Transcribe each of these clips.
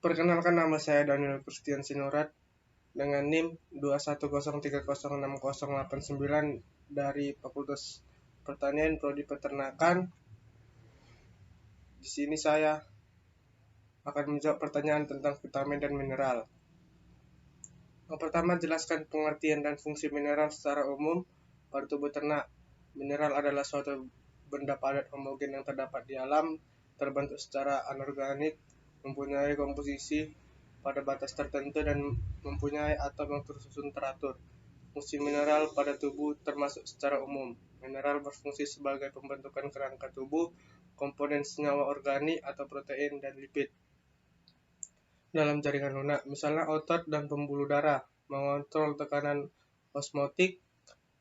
Perkenalkan, nama saya Daniel Christian Sinurat dengan NIM 210306089 dari Fakultas Pertanian Prodi Peternakan. Di sini saya akan menjawab pertanyaan tentang vitamin dan mineral. Yang pertama, jelaskan pengertian dan fungsi mineral secara umum pada tubuh ternak. Mineral adalah suatu benda padat homogen yang terdapat di alam, terbentuk secara anorganik, mempunyai komposisi pada batas tertentu dan mempunyai atom yang tersusun teratur. Fungsi mineral pada tubuh termasuk secara umum. Mineral berfungsi sebagai pembentukan kerangka tubuh, komponen senyawa organik atau protein dan lipid dalam jaringan lunak, misalnya otot dan pembuluh darah, mengontrol tekanan osmotik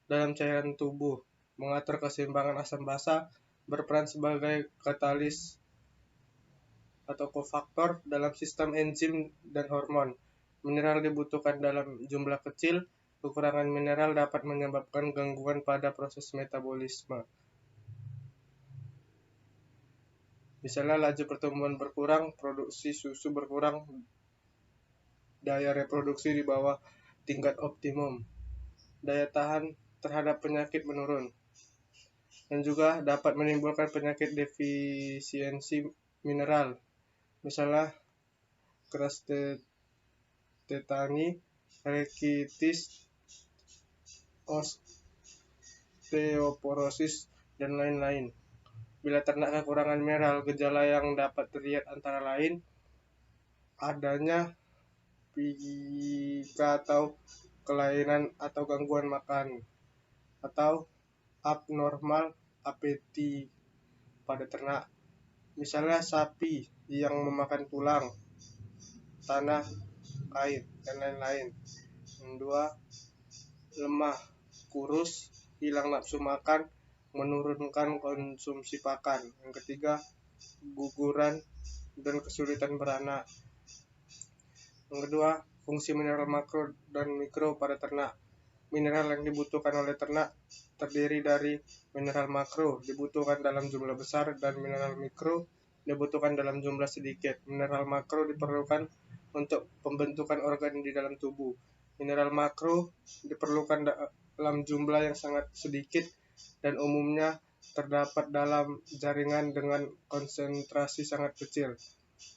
dalam cairan tubuh, mengatur keseimbangan asam basa, berperan sebagai katalis atau kofaktor dalam sistem enzim dan hormon. Mineral dibutuhkan dalam jumlah kecil. Kekurangan mineral dapat menyebabkan gangguan pada proses metabolisme. Misalnya laju pertumbuhan berkurang, produksi susu berkurang, daya reproduksi di bawah tingkat optimum, daya tahan terhadap penyakit menurun, dan juga dapat menimbulkan penyakit defisiensi mineral, misalnya keras tetani, rakitis, osteoporosis, dan lain-lain. Bila ternak kekurangan mineral, gejala yang dapat terlihat antara lain adanya pika atau kelainan atau gangguan makan, atau abnormal apeti pada ternak, misalnya sapi yang memakan tulang, tanah, kain, dan lain-lain. Yang kedua, lemah, kurus, hilang nafsu makan, menurunkan konsumsi pakan. Yang ketiga, guguran dan kesulitan beranak. Yang kedua, fungsi mineral makro dan mikro pada ternak. Mineral yang dibutuhkan oleh ternak terdiri dari mineral makro, dibutuhkan dalam jumlah besar, dan mineral mikro dibutuhkan dalam jumlah sedikit. Mineral makro diperlukan untuk pembentukan organ di dalam tubuh. Mineral makro diperlukan dalam jumlah yang sangat sedikit dan umumnya terdapat dalam jaringan dengan konsentrasi sangat kecil.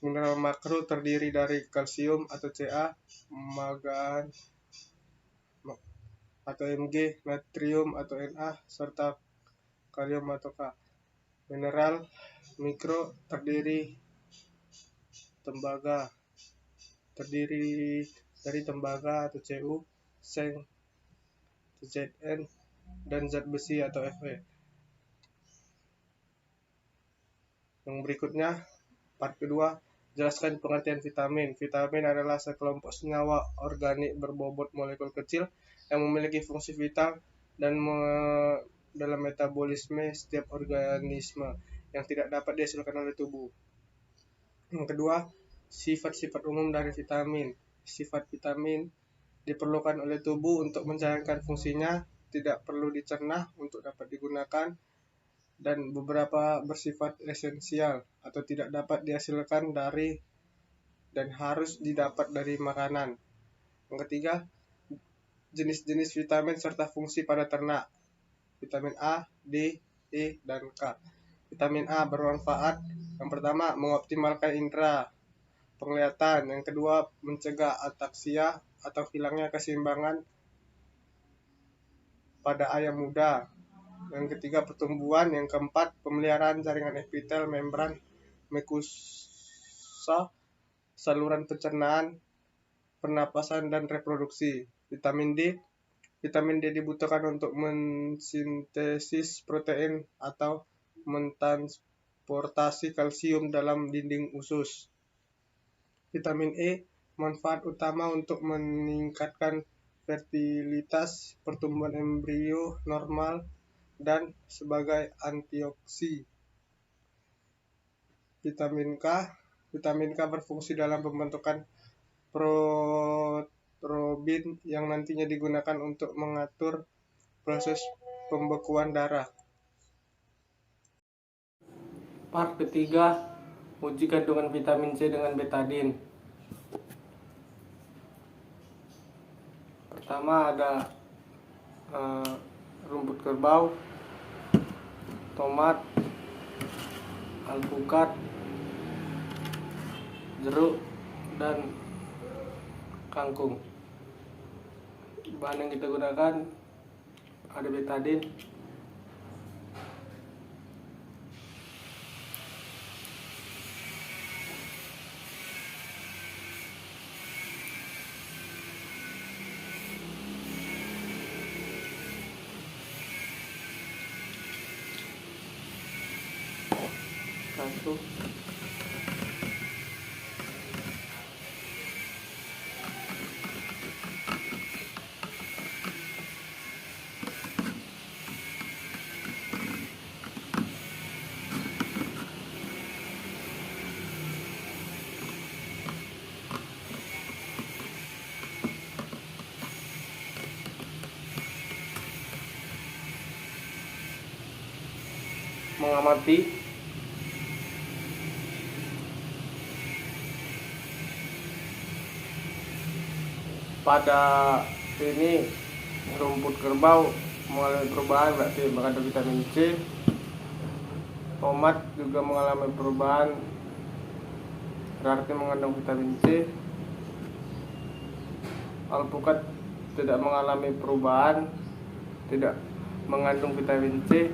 Mineral makro terdiri dari kalsium atau Ca, mangan atau Mg, natrium atau Na, serta kalium atau K. Mineral mikro terdiri dari tembaga atau Cu, seng, Zn, dan zat besi atau Fe. Yang berikutnya, part kedua, jelaskan pengertian vitamin. Vitamin adalah sekelompok senyawa organik berbobot molekul kecil yang memiliki fungsi vital dan dalam metabolisme setiap organisme yang tidak dapat dihasilkan oleh tubuh. Yang kedua, sifat-sifat umum dari vitamin. Sifat vitamin diperlukan oleh tubuh untuk menjalankan fungsinya, tidak perlu dicerna untuk dapat digunakan, dan beberapa bersifat esensial atau tidak dapat dihasilkan dari dan harus didapat dari makanan. Yang ketiga, jenis-jenis vitamin serta fungsi pada ternak. Vitamin A, D, E, dan K. Vitamin A bermanfaat. Yang pertama, mengoptimalkan indera penglihatan. Yang kedua, mencegah ataksia atau hilangnya keseimbangan pada ayam muda. Yang ketiga, pertumbuhan. Yang keempat, pemeliharaan jaringan epitel, membran, mukosa, saluran pencernaan, pernapasan, dan reproduksi. Vitamin D dibutuhkan untuk mensintesis protein atau mentransportasi kalsium dalam dinding usus. Vitamin E, manfaat utama untuk meningkatkan fertilitas, pertumbuhan embrio normal, dan sebagai antioksi. Vitamin K berfungsi dalam pembentukan protein yang nantinya digunakan untuk mengatur proses pembekuan darah. Part ketiga, uji kandungan vitamin C dengan betadine. pertama ada rumput kerbau, tomat, alpukat, jeruk, dan kangkung. Bahan yang kita gunakan ada betadin, satu, mengamati, pada ini rumput kerbau mengalami perubahan, berarti mengandung vitamin C. Tomat juga mengalami perubahan, berarti mengandung vitamin C. Alpukat tidak mengalami perubahan, tidak mengandung vitamin C.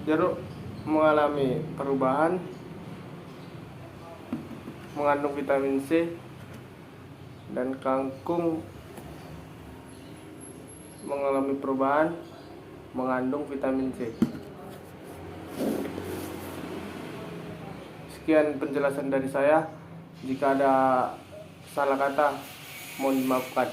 Jeruk mengalami perubahan, mengandung vitamin C. Dan kangkung mengalami perubahan, mengandung vitamin C. Sekian penjelasan dari saya. Jika ada salah kata, mohon dimaafkan.